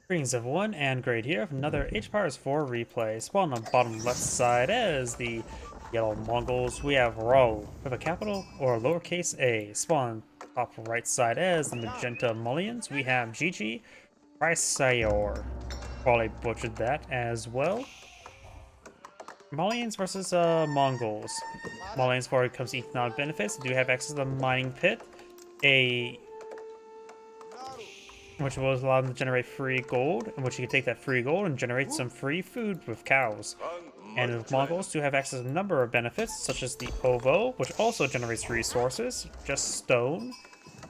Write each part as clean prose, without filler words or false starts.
Greetings everyone, and Great here with another Age of Empires 4 replay. Spawn on the bottom left side as the yellow Mongols. We have RaL with a capital or lowercase a. Spawn top right side as the magenta Malians. We have GG, Chrysaor. Probably butchered that as well. Malians versus Mongols. Malians for it comes to economic benefits. They do have access to the mining pit. Which will allow them to generate free gold, in which you can take that free gold and generate some free food with cows. And the Mongols do have access to a number of benefits, such as the OVO, which also generates resources, just stone,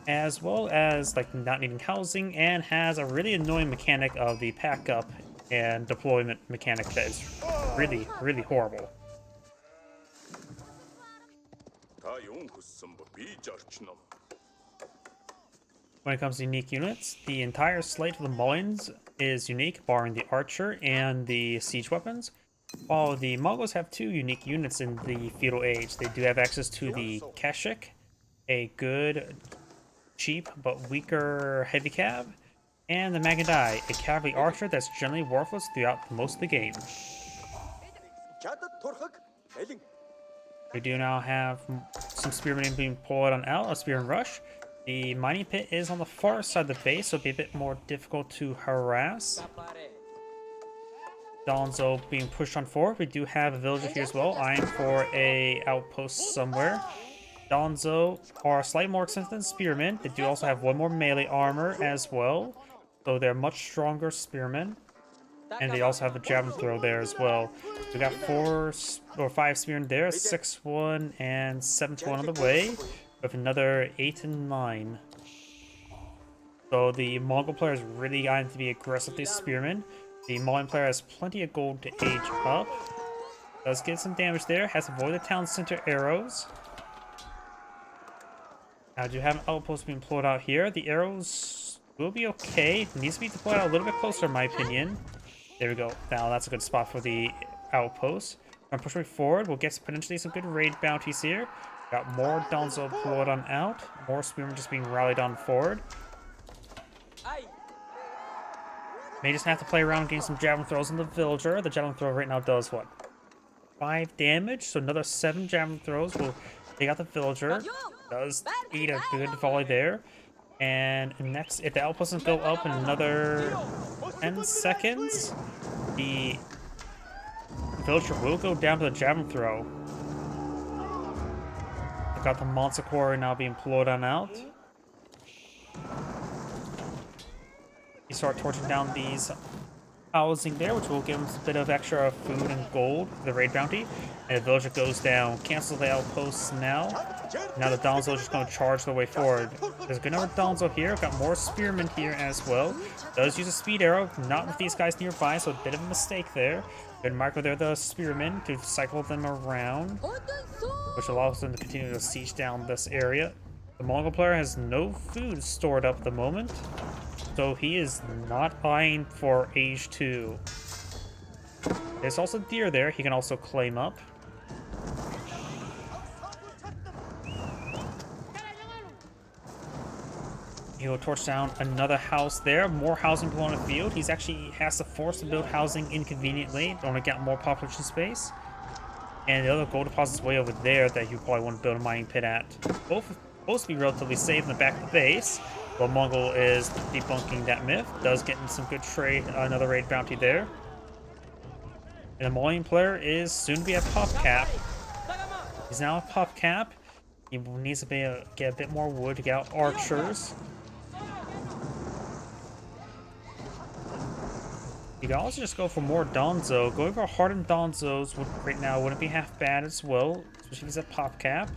as well as like not needing housing, and has a really annoying mechanic of the pack up and deployment mechanic that is really, really horrible. When it comes to unique units, the entire slate of the Malians is unique, barring the archer and the siege weapons. While the Mongols have two unique units in the feudal age, they do have access to the Kashik, a good, cheap, but weaker heavy cab, and the Magadai, a cavalry archer that's generally worthless throughout most of the game. We do now have some spearmen being pulled on out, a spearman rush. The mining pit is on the far side of the base, so it'll be a bit more difficult to harass. Donzo being pushed on forward. We do have a villager here as well, eyeing for a outpost somewhere. Donzo are slightly more expensive than spearmen. They do also have one more melee armor as well, so they're much stronger spearmen. And they also have a javelin throw there as well. We got 4 or 5 spearmen there, 6-1 and 7-1 on the way, with another 8 and 9. So the Mongol player is really going to be aggressive with these spearmen. The Malian player has plenty of gold to age up. Does get some damage there, has avoided town center arrows. Now I do have an outpost being deployed out here. The arrows will be okay. It needs to be deployed out a little bit closer in my opinion. There we go. Now that's a good spot for the outpost. I'm pushing forward. We'll get potentially some good raid bounties here. Got more Donzo deployed on out. More spearmen just being rallied on forward. May just have to play around getting some javelin throws on the villager. The javelin throw right now does what? 5 damage. So another 7 javelin throws will take out the villager. Does eat a good volley there. And next, if the outpost doesn't go up in another 10 seconds, the villager will go down to the javelin throw. We've got the monster quarry now being deployed on out. You start torching down these housing there, which will give them a bit of extra food and gold, the raid bounty. And the villager goes down. Cancel the outposts now. Now the Donzo is just going to charge their way forward. There's a good number of Donzo here. Got more spearmen here as well. Does use a speed arrow, not with these guys nearby, so a bit of a mistake there. Good marker there, the spearmen, to cycle them around, which allows them to continue to siege down this area. The Mongol player has no food stored up at the moment, so he is not eyeing for age 2. There's also deer there, he can also claim up. He'll torch down another house there. More housing below the field. He's actually has to force to build housing inconveniently in order to get more population space. And the other gold deposits way over there that you probably want to build a mining pit at. Both supposed to be relatively safe in the back of the base. While Mongol is debunking that myth. Does get in some good trade, another raid bounty there. And the Malian player is soon to be at pop cap. He's now at pop cap. He needs to get a bit more wood to get out archers. You can also just go for more Donzo. Going for hardened Donzos right now wouldn't be half bad as well, especially if he's at pop cap.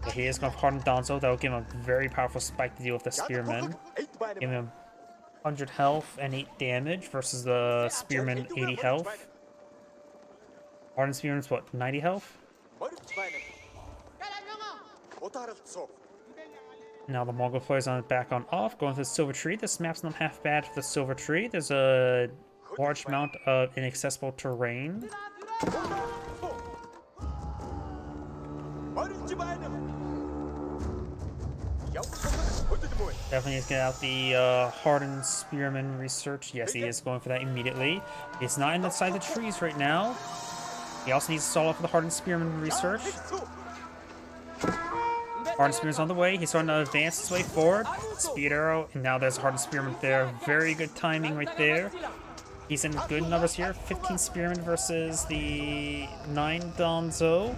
But he is going for hardened Donzo. That will give him a very powerful spike to deal with the spearmen. Give him 100 health and 8 damage versus the spearmen 80 health. Hardened spearmen's what, 90 health? Now the Mongol player's on back on off, going to the silver tree. This map's not half bad for the silver tree. There's a large amount of inaccessible terrain. Definitely needs to get out the hardened spearman research. Yes, he is going for that immediately. He's not inside the trees right now. He also needs to stall up for the hardened spearman research. Hardened spearman's on the way. He's starting to advance his way forward. Speed arrow, and now there's a hardened spearman there. Very good timing right there. He's in good numbers here. 15 spearmen versus the 9 Donzo.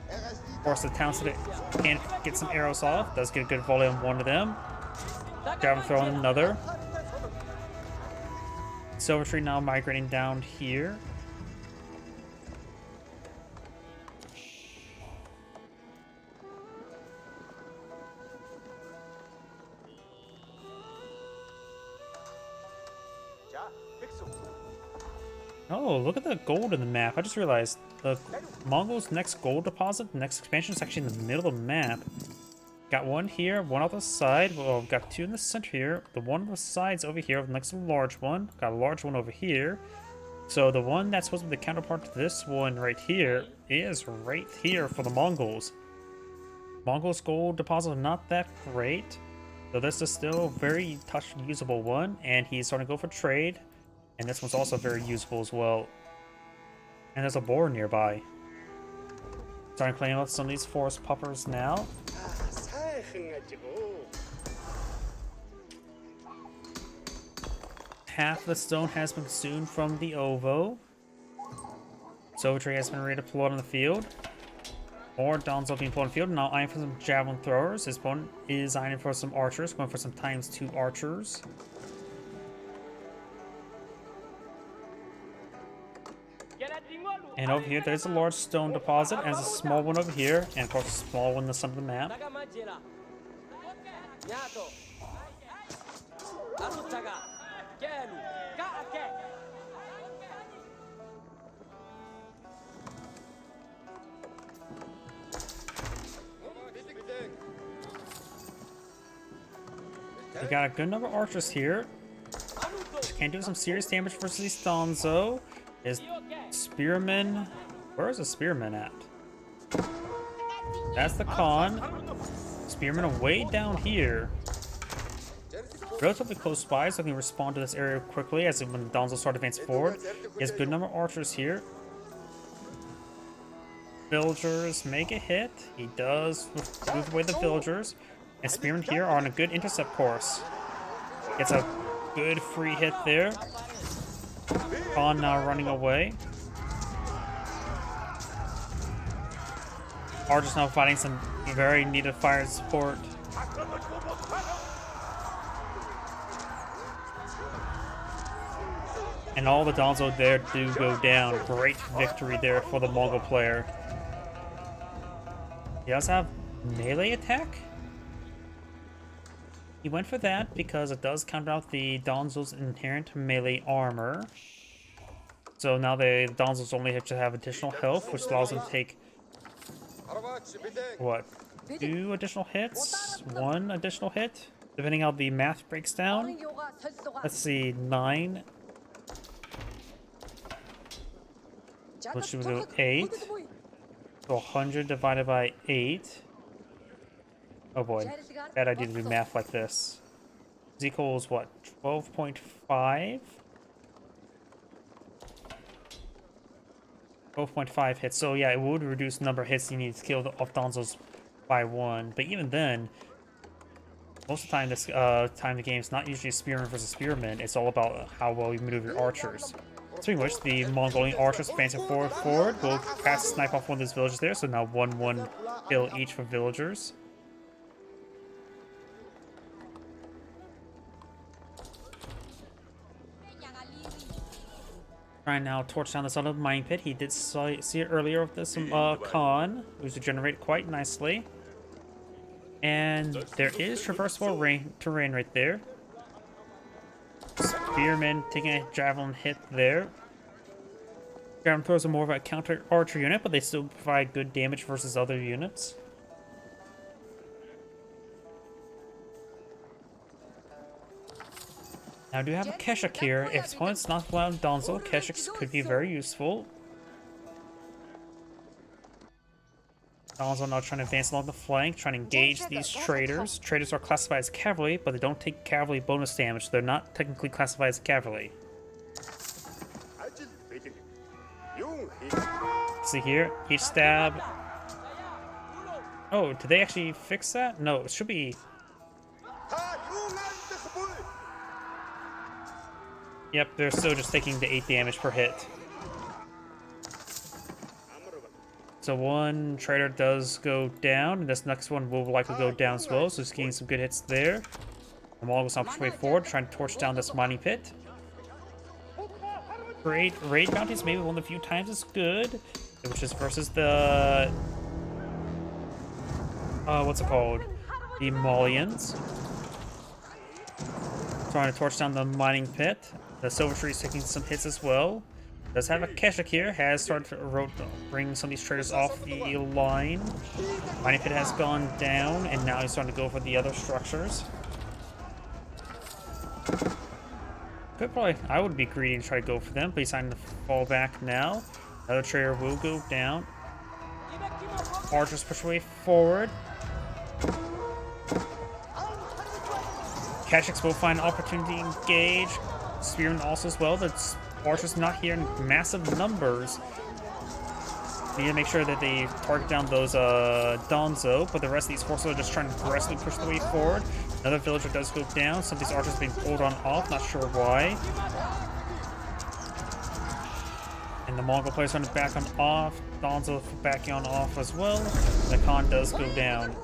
Of course, the town city can get some arrows off. Does get a good volley on one of them. Javelin throw on another. Silver Tree now migrating down here. Oh, look at the gold in the map. I just realized the Mongols' next gold deposit, the next expansion, is actually in the middle of the map. Got one here, one on the side. Well, we've got two in the center here. The one on the side's over here next to the large one. Got a large one over here. So the one that's supposed to be the counterpart to this one right here is right here for the Mongols. Mongols' gold deposit are not that great. So this is still a very touch usable one. And he's starting to go for trade. And this one's also very usable as well. And there's a boar nearby. Starting to claim out some of these forest puppers now. Half the stone has been consumed from the Ovo. Silvertree has been redeployed on the field. More Donzo being pulled on the field. Now eyeing for some javelin throwers. His opponent is eyeing for some archers. Going for some ×2 archers. And over here, there's a large stone deposit, and there's a small one over here, and of course a small one in the center of the map. We got a good number of archers here. Can do some serious damage versus these Donzo. Is Spearman. Where is the Spearman at? That's the Khan. Spearman are way down here. Relatively close by, so I can respond to this area quickly as when the Donzo start advancing forward. He has a good number of archers here. Villagers make a hit. He does move away the villagers. And Spearmen here are on a good intercept course. Gets a good free hit there. Khan now running away. Archers now fighting some very needed fire support. And all the Donzo there do go down. Great victory there for the Mongol player. He does have melee attack? He went for that because it does counter out the Donzo's inherent melee armor. So now the Donzos only have to have additional health, which allows them to take, what, 2 additional hits? 1 additional hit? Depending how the math breaks down. Let's see, 9. Which would do 8. So 100 divided by 8. Oh boy, bad idea to do math like this. Is equals what, 12.5? 12.5 hits. So yeah, it would reduce the number of hits you need to kill the Donzos by 1. But even then, most of the time this time in the game is not usually spearman versus spearman. It's all about how well you maneuver your archers. Speaking of which, the Mongolian archers advancing forward will pass snipe off one of those villagers there. So now 1/1 kill each for villagers. Trying now torch down this other mine pit. He did see it earlier with this Khan, who's regenerated quite nicely. And there is traversable terrain right there. Spearman taking a javelin hit there. Javelin throws are more of a counter archer unit, but they still provide good damage versus other units. Now I do have a Keshik here. If opponent's not allowed Donzo, Keshiks could be very useful. Donzo now trying to advance along the flank, trying to engage these traders. Traders are classified as cavalry, but they don't take cavalry bonus damage, so they're not technically classified as cavalry. See here, each stab. Oh, did they actually fix that? No, it should be. Yep, they're still just taking the 8 damage per hit. So one trader does go down, and this next one will likely go down as well, so he's getting some good hits there. The Mongols on push way forward, trying to torch down this mining pit. Great raid bounties, maybe one of the few times it's good, which is versus the what's it called? The Malians. Trying to torch down the mining pit. The Silver Tree is taking some hits as well. Does have a Keshik here, has started to bring some of these traders off the line. Mining pit has gone down, and now he's starting to go for the other structures. Could probably, I would be greedy and try to go for them, but he's starting to fall back now. Another trader will go down. Archers push way forward. Keshiks will find an opportunity to engage. Spearmen also as well. The archers not here in massive numbers. Need to make sure that they target down those Donzo, but the rest of these forces are just trying to aggressively push the way forward. Another villager does go down. Some of these archers being pulled on off, not sure why. And the Mongol players on the back on off. Donzo backing on off as well. The Khan does go down.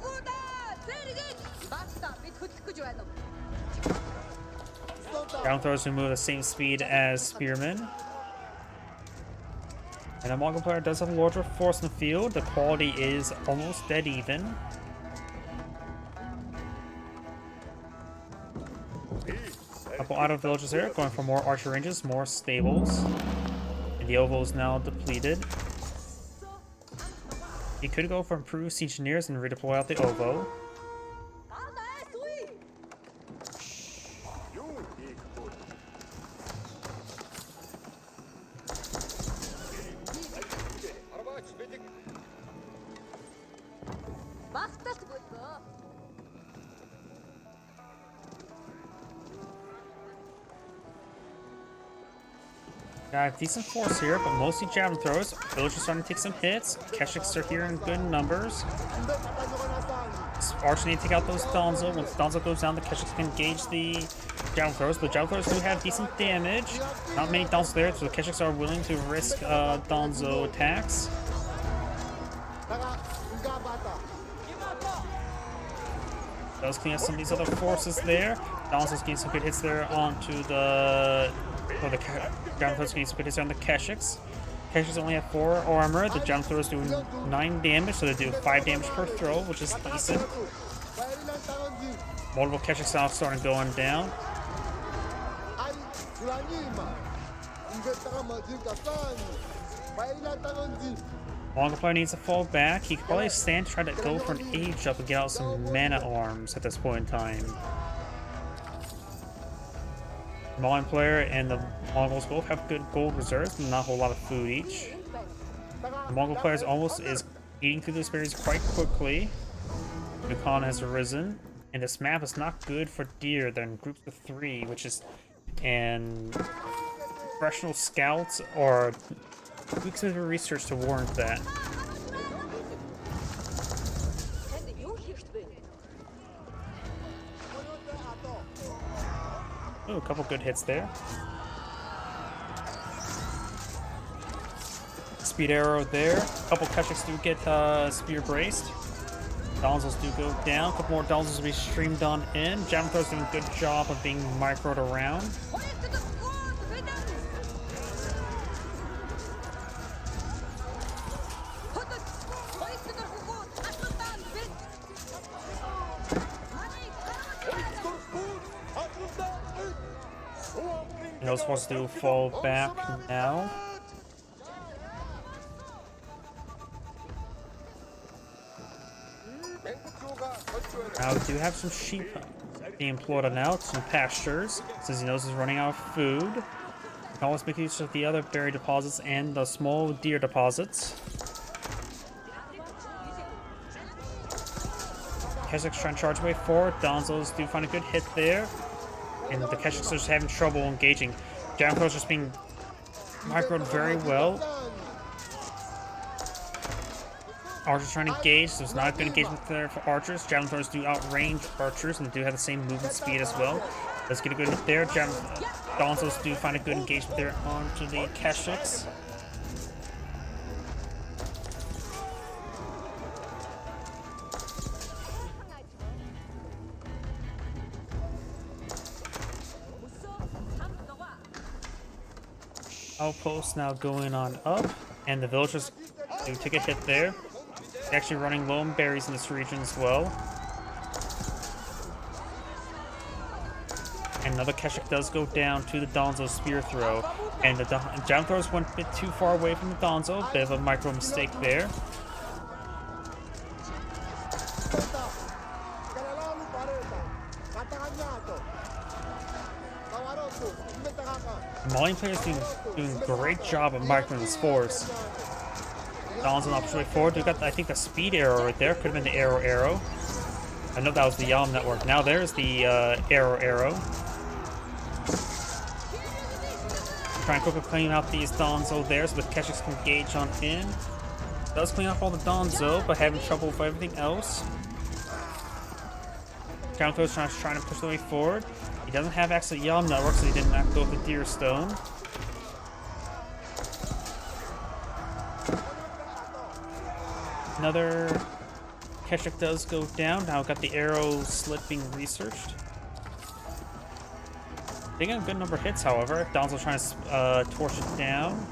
Down throwers who move at the same speed as spearmen. And the Mongol player does have a larger force in the field. The quality is almost dead even. A couple idle villagers there, going for more archer ranges, more stables. And the oval is now depleted. He could go for improved siege engineers and redeploy out the ovo. Got a decent force here, but mostly javelin throwers. Villagers are starting to take some hits. Keshiks are here in good numbers. Archers need to take out those Donzo. Once Donzo goes down, the Keshiks can engage the javelin throwers. The javelin throwers do have decent damage. Not many Donzo there, so the Keshiks are willing to risk Donzo attacks. Does clean up some of these other forces there. Donzo's getting some good hits there onto the... Or the javelin throwers getting some good hits on the Keshiks. Keshiks only have 4 armor. The javelin throwers do 9 damage, so they do 5 damage per throw, which is decent. Multiple Keshiks now starting going down. Mongol player needs to fall back. He could probably stand to try to go for an age up and get out some mana arms at this point in time. The Malian player and the Mongols both have good gold reserves, but not a whole lot of food each. The Mongol player is eating through this berries quite quickly. The Khan has arisen, and this map is not good for deer. They're in groups of 3, which is and professional scouts or weeks of research to warrant that. Oh, a couple good hits there. Speed arrow there. A couple Keshiks do get spear braced. Donzos do go down. A couple more Donzos will be streamed on in. Javelin throwers doing a good job of being microed around. And those forces do fall back now. Now we do have some sheep being plotted out, some pastures, since he knows he's running out of food. You can always make use of the other berry deposits and the small deer deposits. Keswick's trying to charge away forward. Donzos do find a good hit there. And the Keswick's are just having trouble engaging. Javelin throwers just being microed very well. Archers trying to engage, so it's not a good engagement there for archers. Javelin throwers do outrange archers, and they do have the same movement speed as well. Let's get a good hit there. Donzos do find a good engagement there onto the Keswick's. Outpost now going on up, and the villagers do take a hit there. They're actually running low on berries in this region as well. And another Keswick does go down to the Donzo spear throw, and the Javelin throwers went a bit too far away from the Donzo. Bit of a micro mistake there. Malian players doing a great job of microing the spores. Don's an option way forward. We got, I think, the speed arrow right there. Could have been the arrow. I know that was the Yalm network. Now there's the arrow. Try and quickly clean out these Donzo there so the Keswick's can engage on in. Does clean up all the Donzo, but having trouble with everything else. Counter's trying to push the way forward. He doesn't have access to Yalm network, so he did not go with the Deer Stone. Another Keswick does go down. Now got the arrow slit being researched. Taking a good number of hits, however. Don's trying to torch it down.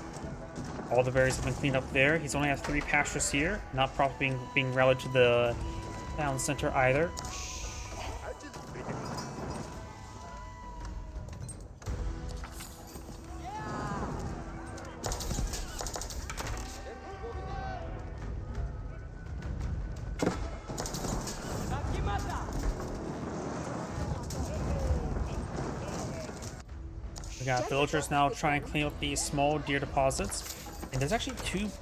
All the berries have been cleaned up there. He's only has 3 pastures here. Not probably being rallied to the town center either. We got villagers now trying to clean up these small deer deposits. And there's actually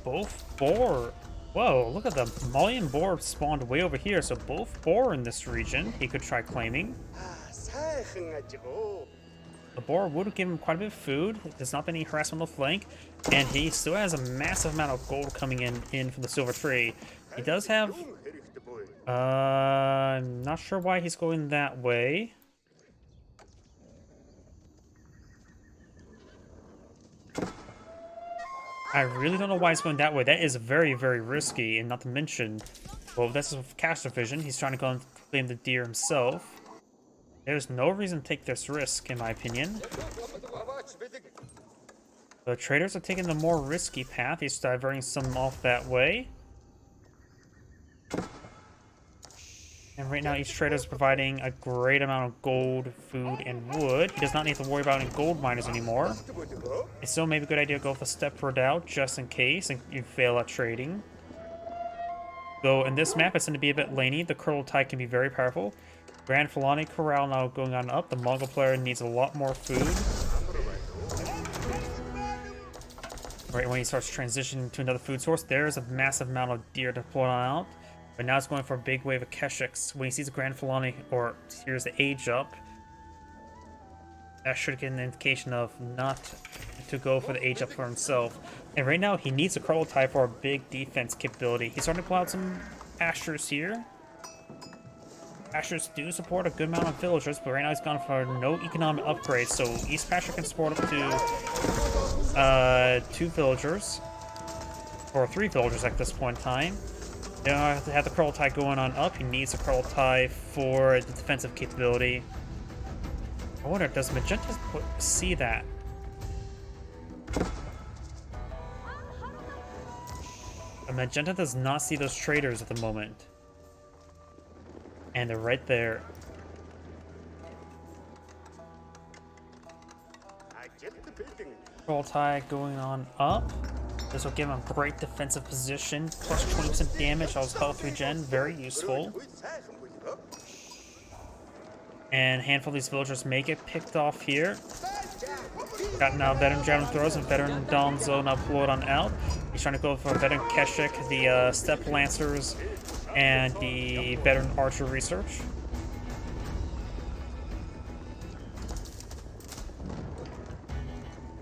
both boar. Whoa, look at them. Malian boar spawned way over here, so both boar in this region he could try claiming. The boar would give him quite a bit of food. There's not been any harassment on the flank. And he still has a massive amount of gold coming in from the silver tree. He does have... I'm not sure why he's going that way. I really don't know why he's going that way. That is very, very risky, and not to mention, well, this is cash division. He's trying to go and claim the deer himself. There's no reason to take this risk, in my opinion. The traders are taking the more risky path. He's diverting some off that way. And right now, each trader is providing a great amount of gold, food, and wood. He does not need to worry about any gold miners anymore. It still may be a good idea to go with a step out just in case you fail at trading. Though in this map, it's going to be a bit laney. The Curdle Tide can be very powerful. Grand Fulani Corral now going on up. The Mongol player needs a lot more food. Right when he starts transitioning to another food source, there's a massive amount of deer to pull out. But now it's going for a big wave of Keswiks. When he sees the Grand Fulani, or here's the age up, that should get an indication of not to go for the age up for himself. And right now, he needs a Curdle Tide for a big defense capability. He's starting to pull out some pastures here. Pastures do support a good amount of villagers, but right now he's gone for no economic upgrades, so each pasture can support up to 2 villagers, or 3 villagers at this point in time. You know, to have the Curdle Tide going on up, he needs a Curdle Tide for the defensive capability. I wonder, does Magenta see that? Magenta does not see those traders at the moment. And they're right there. Curdle Tide going on up. This will give him a great defensive position, plus 20% damage on his health regen, very useful. And a handful of these villagers may get picked off here. Got now veteran Javelin throws and veteran Donzo now pull it on out. He's trying to go for veteran Keswick, the Steppe Lancers and the veteran archer research.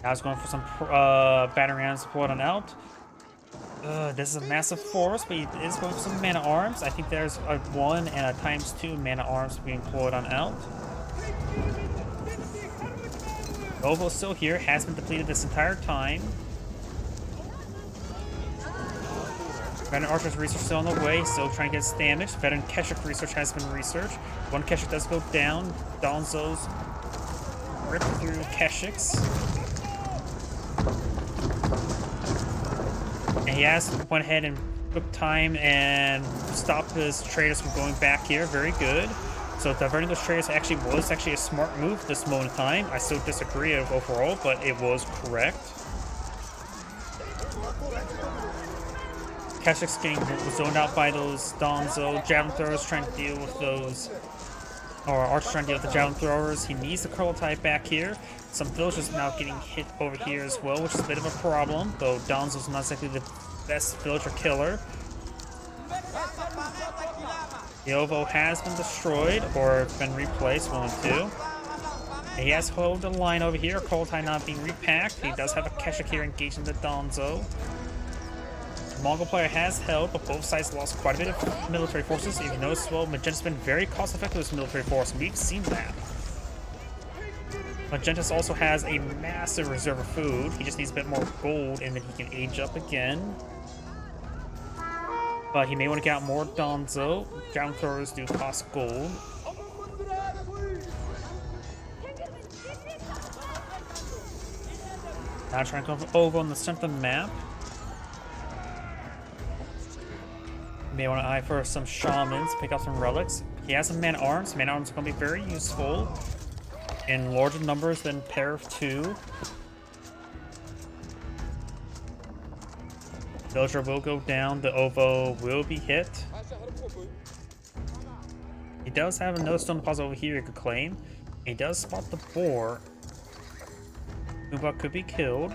Now it's going for some battering ram support on out. This is a massive force, but he is going for some mana arms. I think there's a 1 and a ×2 mana arms being deployed on out. Ovo's still here, has been depleted this entire time. Veteran Archer's research still on the way, still trying to get its damage. Veteran Keshik research has been researched. One Keshik does go down. Donzo's ripped through Keshiks. And he has went ahead and took time and stopped his traders from going back here. Very good. So diverting those traders was actually a smart move at this moment in time. I still disagree overall, but it was correct. Keshik's getting zoned out by those Donzo. Javelin throwers trying to deal with those, or Archer trying to deal with the javelin throwers. He needs the curl type back here. Some villagers now getting hit over here as well, which is a bit of a problem, though Donzo's not exactly the best villager killer. The Ovo has been destroyed, or been replaced, 1 and 2. And he has held the line over here, Kurultai not being repacked. He does have a Keshik here engaging the Donzo. The Mongol player has held, but both sides lost quite a bit of military forces. If you notice, well, Magenta's been very cost-effective with his military force, and we've seen that. Magenta's also has a massive reserve of food. He just needs a bit more gold, and then he can age up again. But he may want to get out more Donzo. Javelin throwers do cost gold. Now trying to go over on the center of the map. May want to eye for some shamans, pick up some relics. He has some man arms. Man arms are going to be very useful in larger numbers than pair of 2. Villager will go down. The Ovo will be hit. He does have another stone deposit over here he could claim. He does spot the boar. Uba could be killed.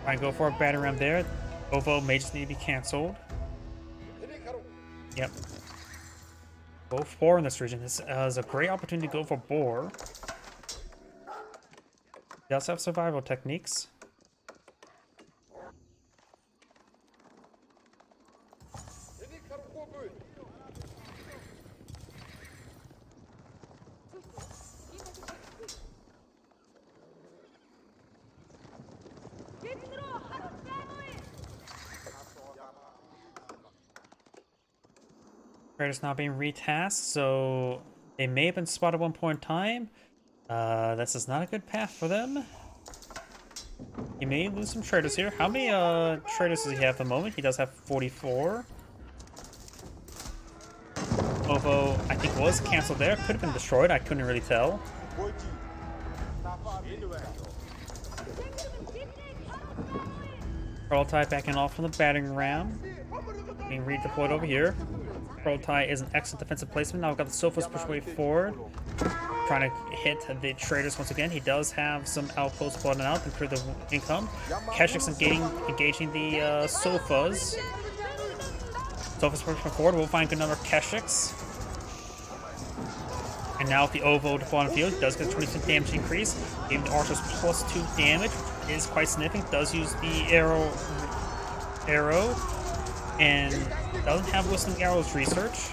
Try and go for a batter ram there. Ovo may just need to be cancelled. Yep. Go for boar in this region. This is a great opportunity to go for boar. He does have survival techniques. Traders now being retasked, so they may have been spotted at one point in time. This is not a good path for them. He may lose some traders here. How many traders does he have at the moment? He does have 44. Ovo, I think, was cancelled there. Could have been destroyed. I couldn't really tell. Kurultai backing off from the battering ram. Being redeployed over here. Kurultai is an excellent defensive placement. Now we've got the Sofas push way forward. Trying to hit the traders once again. He does have some outposts bottom out to clear the income. Keshik's engaging the Sofas. Sofas pushing forward. We'll find a good number of Keshiks. And now with the Ovo deployed on the field, does get a 20% damage increase. Giving the archers +2 damage, which is quite significant. Does use the arrow. And doesn't have Whistling Arrows research.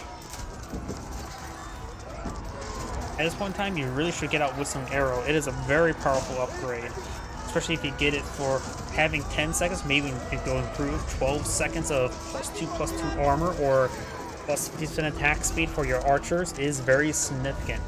At this point in time, you really should get out Whistling Arrow. It is a very powerful upgrade. Especially if you get it for having 10 seconds, maybe you could go improve 12 seconds of +2/+2 armor or +50% attack speed for your archers is very significant.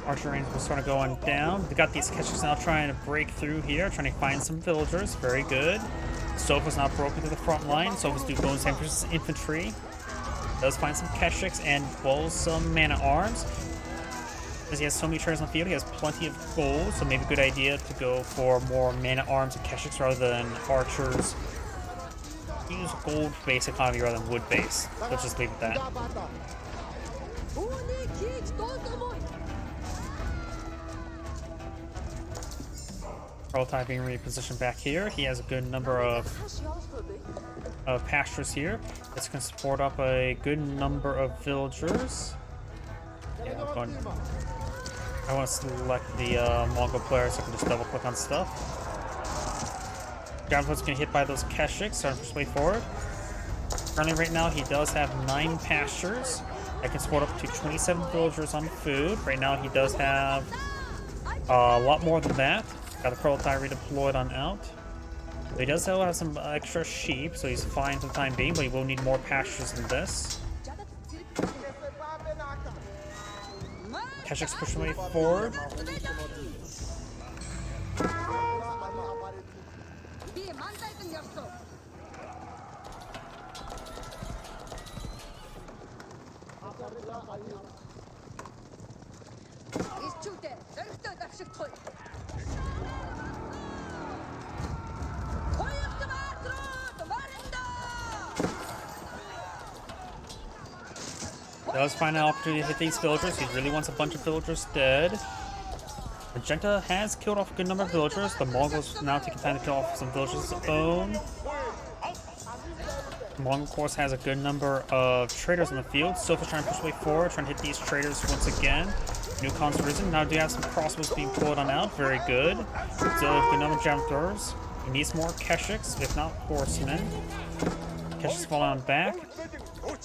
Archer range was sort of going down. We got these Keshiks now trying to break through here, trying to find some villagers. Very good. Sofa's not broken to the front line. Sofa's do bonus infantry. Does find some Keshiks and well, some mana arms. Because he has so many traders on the field, he has plenty of gold, so maybe a good idea to go for more mana arms and Keshiks rather than archers. Use gold-based economy rather than wood-based. Let's just leave it at that. Prototype being repositioned back here. He has a good number of pastures here. This can support up a good number of villagers. Yeah, I want to select the Mongol player so I can just double click on stuff. Groundfoot's getting hit by those Keshiks, starting to push way forward. Currently, right now, he does have 9 pastures that can support up to 27 villagers on food. Right now, he does have a lot more than that. Got a prototype redeployed on out. He does still have some extra sheep, so he's fine for the time being, but he will need more pastures than this. Keshik's pushing way forward. Does find an opportunity to hit these villagers. He really wants a bunch of villagers dead. Magenta has killed off a good number of villagers. The Mongols now taking time to kill off some villagers of their own. The Mongol, of course, has a good number of traders in the field. Sofa's trying to push way forward, trying to hit these traders once again. New cons risen. Now do you have some crossbows being pulled on out. Very good. Still a good number of jam throwers. He needs more Keshiks, if not horsemen. Keshiks falling on back.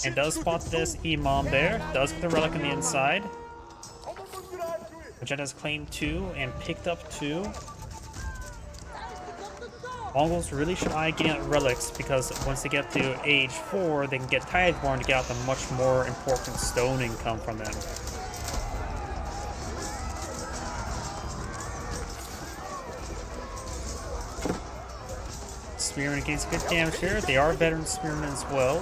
And does spot this Imam there. Does get the relic on the inside. Magenta's claimed 2 and picked up 2. Mongols really should eye getting out relics because once they get to age 4, they can get Tideborn to get out the much more important stone income from them. Spearmen against good damage here. They are veteran spearmen as well.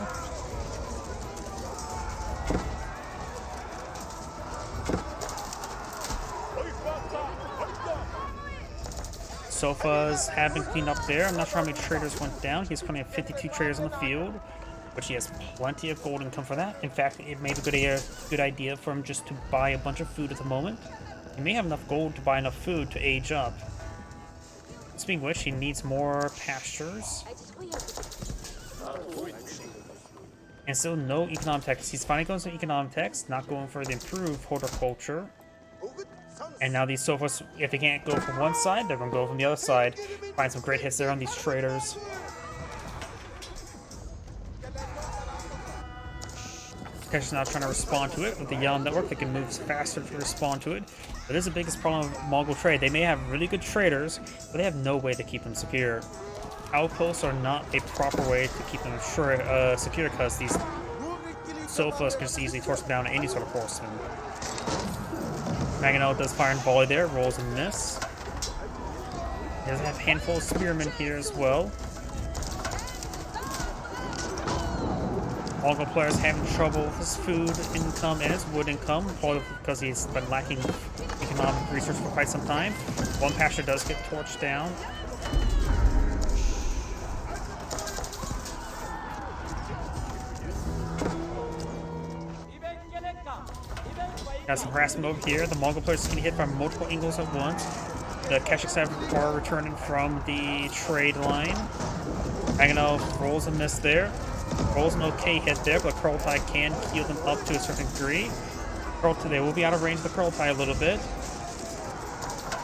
Sofas have been cleaned up there. I'm not sure how many traders went down. He's currently at 52 traders on the field, which he has plenty of gold income for that. In fact, it may be a good idea for him just to buy a bunch of food at the moment. He may have enough gold to buy enough food to age up. Speaking of which, he needs more pastures. And still no economic text. He's finally going to economic text, not going for the improved horticulture. And now these Sofas, if they can't go from one side, they're going to go from the other side. Find some great hits there on these traders. Keshi's now trying to respond to it with the Yell network. They can move faster to respond to it. But this is the biggest problem with Mongol trade. They may have really good traders, but they have no way to keep them secure. Outposts are not a proper way to keep them secure because these Sofas can just easily torch down any sort of horseman. Magano does fire and volley there, rolls a miss. He does have a handful of spearmen here as well. Mongol players having trouble with his food income and his wood income, probably because he's been lacking economic research for quite some time. One pasture does get torched down. Got some harassment over here. The Mongol players getting hit from multiple angles at once. The Keshiks are returning from the trade line. Magano rolls a miss there. Rolls an okay hit there, but Kurultai can heal them up to a certain degree. They will be out of range of the Kurultai a little bit.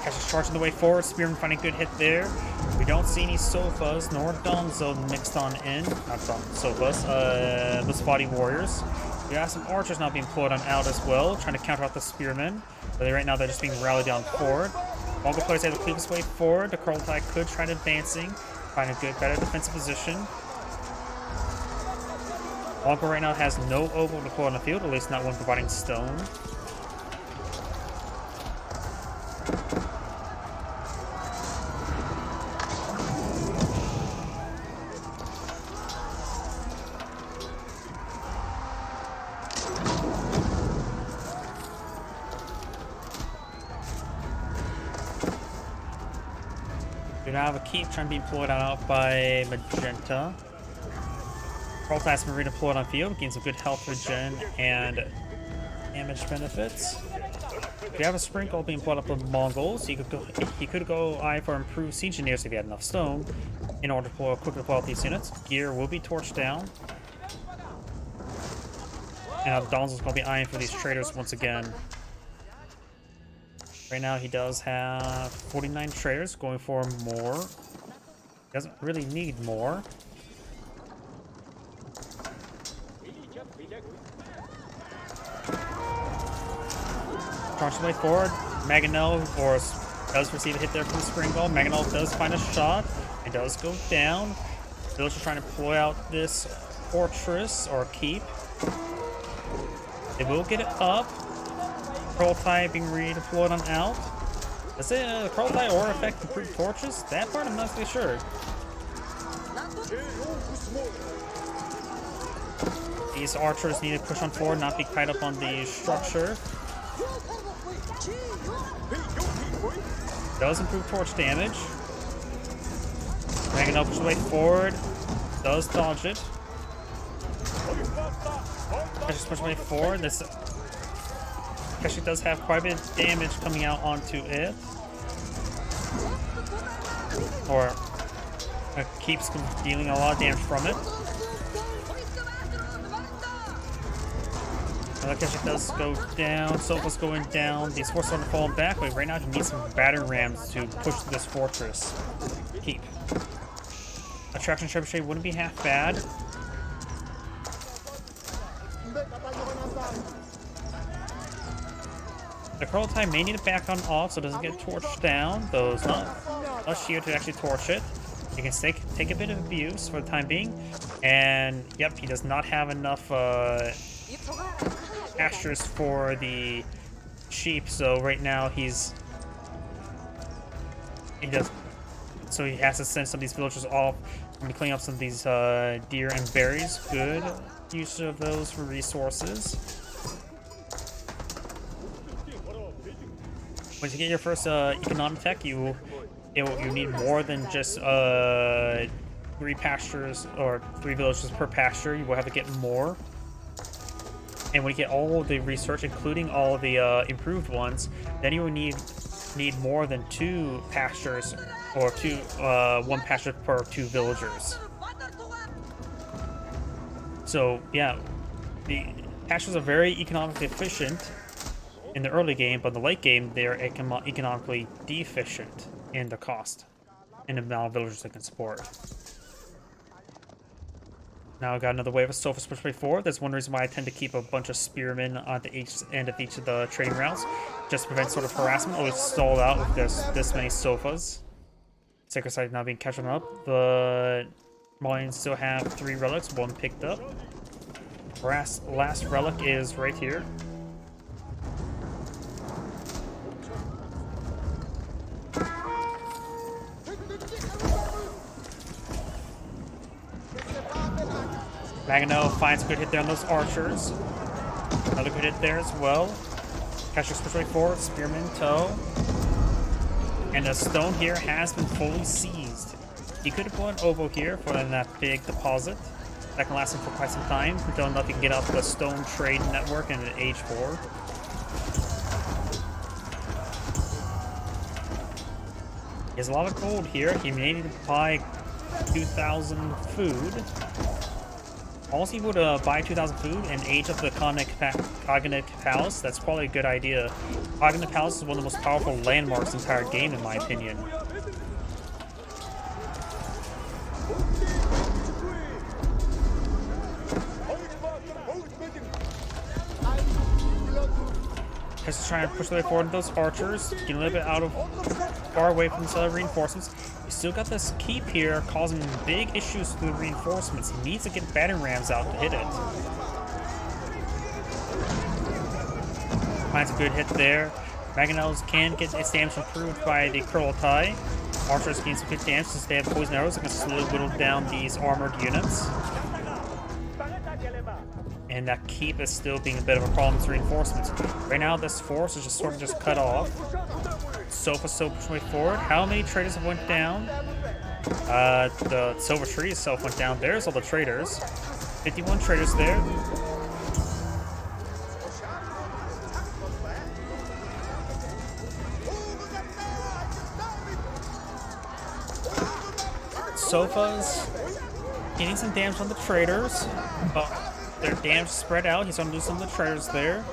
Keshiks charging the way forward. Spearman finding a good hit there. We don't see any Sofas nor Donzo mixed on in. Not Sofas, Musfati warriors. We got some archers now being pulled on out as well, trying to counter out the spearmen. But right now they're just being rallied down forward. Mongol players able to cleave his way forward. The Kurultai could try to advancing, find a better defensive position. Mongol right now has no oval to pull on the field, at least not one providing stone. We now have a keep trying to be employed out by Magenta. Kurultai has been redeployed on field, gains some good health regen and damage benefits. If you have a sprinkle being put up with Mongols, he could go eye for improved siege engineers if he had enough stone in order to quickly pull out these units. Gear will be torched down. And Donald's going to be eyeing for these traders once again. Right now he does have 49 traders going for more. He doesn't really need more. Launch way forward. Maganel does receive a hit there from the spring ball. Maganel does find a shot. It does go down. Villagers trying to pull out this fortress or keep. They will get it up. Kurultai being redeployed on out. Does it Kurultai or affect improved torches? That part I'm not really sure. These archers need to push on forward, not be tied up on the structure. Does improve torch damage. Dragon pushes way forward. Does dodge it. Just push way forward. This actually does have quite a bit of damage coming out onto it. Or keeps dealing a lot of damage from it. Kesha does go down, Sofa's going down, these forces are falling back, but right now he needs some battering rams to push through this fortress. Keep. Attraction trebuchet wouldn't be half bad. The Kurultai may need to back on off so it doesn't get torched down, though it's not here to actually torch it. He can take a bit of abuse for the time being, and yep, he does not have enough pastures for the sheep, so right now he has to send some of these villagers off and clean up some of these deer and berries. Good use of those for resources. Once you get your first economic tech, you need more than just 3 pastures or 3 villages per pasture. You will have to get more. And when you get all of the research, including all of the improved ones, then you will need more than 2 pastures, or 1 pasture per 2 villagers. So yeah, the pastures are very economically efficient in the early game, but in the late game they are economically deficient in the cost and the amount of villagers they can support. Now I got another wave of Sofa push way forward. That's one reason why I tend to keep a bunch of spearmen on the end of each of the trading routes, just to prevent sort of harassment. Always stall out with this many Sofas. Sacred Site now being catching up. The Malians still have 3 relics, 1 picked up. Last relic is right here. Magano finds a good hit there on those archers. Another good hit there as well. Catcher's push way forward, spearman toe. And the stone here has been fully seized. He could have put an oboe here for that big deposit. That can last him for quite some time until enough he can get out the stone trade network and an age 4. He has a lot of gold here. He may need to buy 2,000 food. Also, he would buy 2,000 food and age up the Cognic Palace. That's probably a good idea. Cognic Palace is one of the most powerful landmarks in the entire game, in my opinion. Just trying to push their way forward with those archers, getting a little bit far away from these other reinforcements. He's still got this keep here, causing big issues to the reinforcements. He needs to get battering rams out to hit it. Finds a good hit there. Mangonels can get its damage improved by the Kurultai. Archers gain some good damage since they have poison arrows that can slowly whittle down these armored units. And that keep is still being a bit of a problem with reinforcements. Right now, this force is just sort of just cut off. Sofa push way forward. How many traders have went down? The silver tree itself went down. There's all the traders. 51 traders there. Sofas getting some damage on the traders, but their damage spread out. He's gonna lose some of the traders there.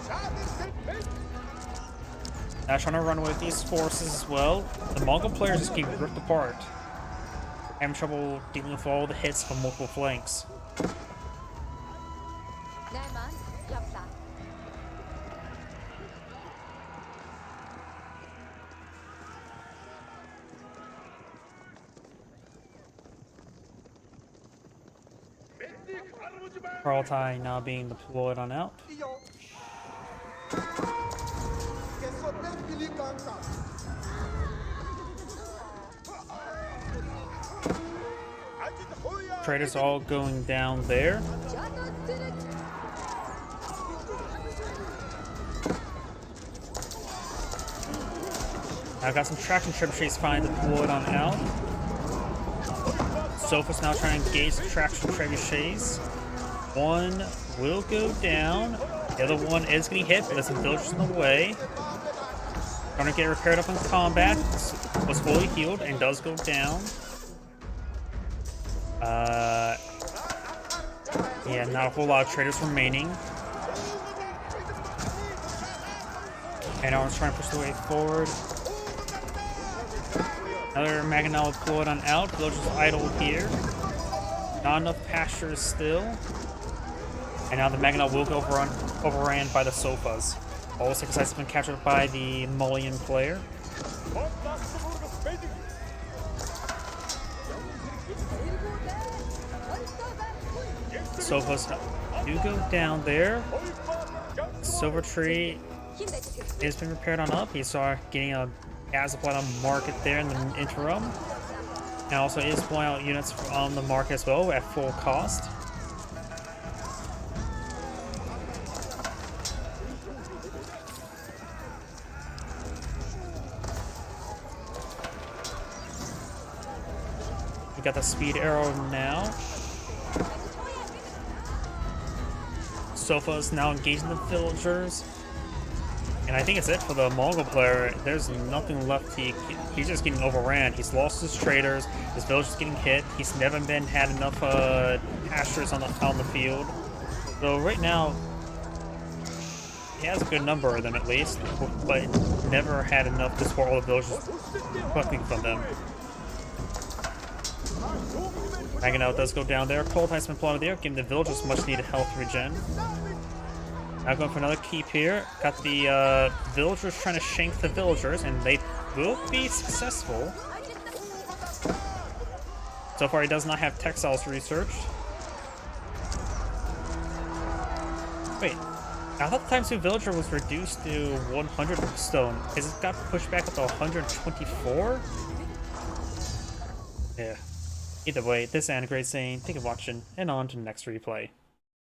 Now trying to run away with these forces as well. The Mongol players just getting ripped apart. Having trouble dealing with all the hits from multiple flanks. Carltai now being deployed on out. Traders all going down there. I've got some traction trebuchets finally deployed on out. Sofa's now trying to engage the traction trebuchets. One will go down. The other one is getting hit, but there's some villagers in the way. Trying to get repaired up in combat. Was fully healed and does go down. Yeah, not a whole lot of traders remaining. And Arm's trying to push the way forward. Another Maginal deployed on out. Villagers idle here. Not enough pastures still. And now the Maginal will go overran by the Sofas. All 6 sites have been captured by the Malian player. Sofas do go down there. Silver Tree has been repaired on up. He saw getting a gas supply on the market there in the interim. And also is pulling out units on the market as well at full cost. We got the speed arrow now. Sofa is now engaging the villagers. And I think it's it for the Mongol player. There's nothing left. He's just getting overran. He's lost his traders. His villagers getting hit. He's never had enough pastures on the field. So right now, he has a good number of them at least, but never had enough to support all the villagers collecting from them. Maginal does go down there. Carltai's been plotted there, giving the villagers much needed health regen. Now going for another keep here. Got the villagers trying to shank the villagers, and they will be successful. So far, he does not have textiles researched. Wait, I thought the times 2 villager was reduced to 100 stone. Has it got pushed back up to 124? Yeah. Either way, this is Anna Great saying, thank you for watching, and on to the next replay.